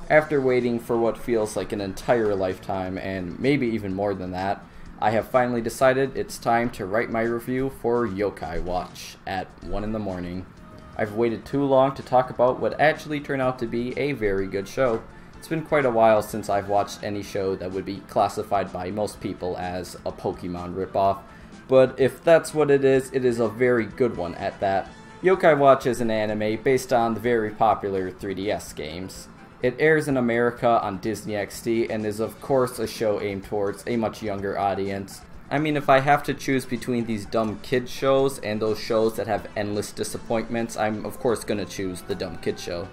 After waiting for what feels like an entire lifetime, and maybe even more than that, I have finally decided it's time to write my review for Yokai Watch at 1 in the morning. I've waited too long to talk about what actually turned out to be a very good show. It's been quite a while since I've watched any show that would be classified by most people as a Pokemon ripoff, but if that's what it is a very good one at that. Yokai Watch is an anime based on the very popular 3DS games. It airs in America on Disney XD and is of course a show aimed towards a much younger audience. I mean, if I have to choose between these dumb kid shows and those shows that have endless disappointments, I'm of course gonna choose the dumb kid show.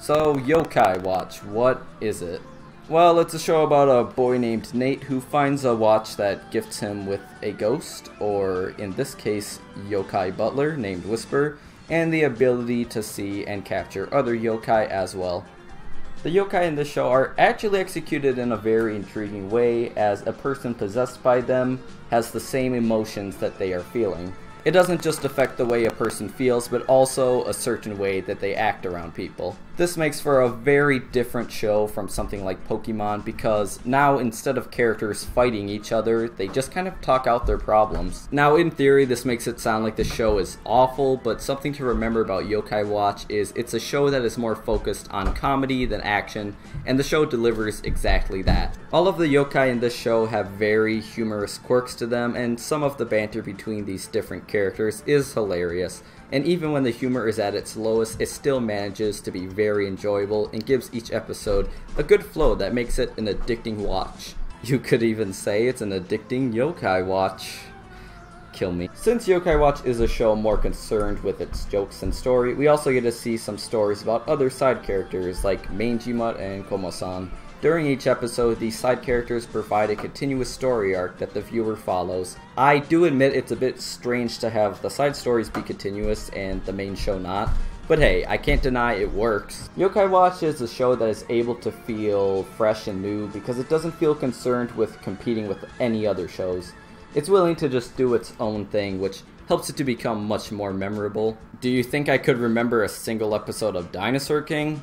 So, Yokai Watch, what is it? Well, it's a show about a boy named Nate who finds a watch that gifts him with a ghost, or in this case, yokai butler named Whisper, and the ability to see and capture other yokai as well. The yokai in this show are actually executed in a very intriguing way, as a person possessed by them has the same emotions that they are feeling. It doesn't just affect the way a person feels, but also a certain way that they act around people. This makes for a very different show from something like Pokemon, because now instead of characters fighting each other, they just kind of talk out their problems. Now in theory this makes it sound like the show is awful, but something to remember about Yokai Watch is it's a show that is more focused on comedy than action, and the show delivers exactly that. All of the yokai in this show have very humorous quirks to them, and some of the banter between these different characters is hilarious. And even when the humor is at its lowest, it still manages to be very enjoyable and gives each episode a good flow that makes it an addicting watch. You could even say it's an addicting yokai watch. Kill me. Since Yokai Watch is a show more concerned with its jokes and story, we also get to see some stories about other side characters like Manjima and Komo-san. During each episode, these side characters provide a continuous story arc that the viewer follows. I do admit it's a bit strange to have the side stories be continuous and the main show not, but hey, I can't deny it works. Yokai Watch is a show that is able to feel fresh and new because it doesn't feel concerned with competing with any other shows. It's willing to just do its own thing, which helps it to become much more memorable. Do you think I could remember a single episode of Dinosaur King?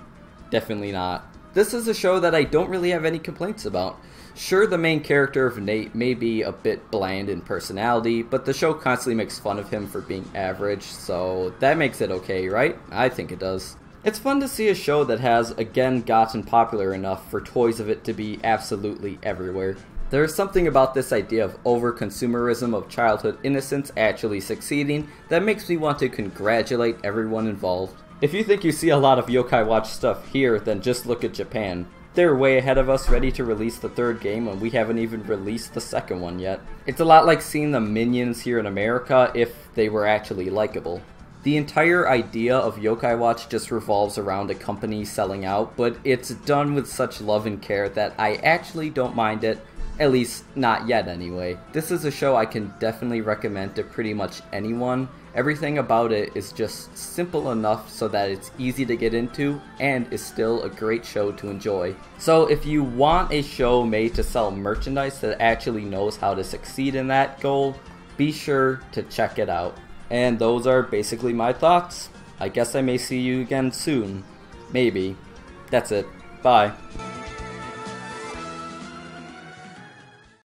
Definitely not. This is a show that I don't really have any complaints about. Sure, the main character of Nate may be a bit bland in personality, but the show constantly makes fun of him for being average, so that makes it okay, right? I think it does. It's fun to see a show that has again gotten popular enough for toys of it to be absolutely everywhere. There is something about this idea of over-consumerism of childhood innocence actually succeeding that makes me want to congratulate everyone involved. If you think you see a lot of Yokai Watch stuff here, then just look at Japan. They're way ahead of us, ready to release the third game when we haven't even released the second one yet. It's a lot like seeing the Minions here in America if they were actually likable. The entire idea of Yokai Watch just revolves around a company selling out, but it's done with such love and care that I actually don't mind it, at least not yet anyway. This is a show I can definitely recommend to pretty much anyone. Everything about it is just simple enough so that it's easy to get into and is still a great show to enjoy. So if you want a show made to sell merchandise that actually knows how to succeed in that goal, be sure to check it out. And those are basically my thoughts. I guess I may see you again soon. Maybe. That's it. Bye.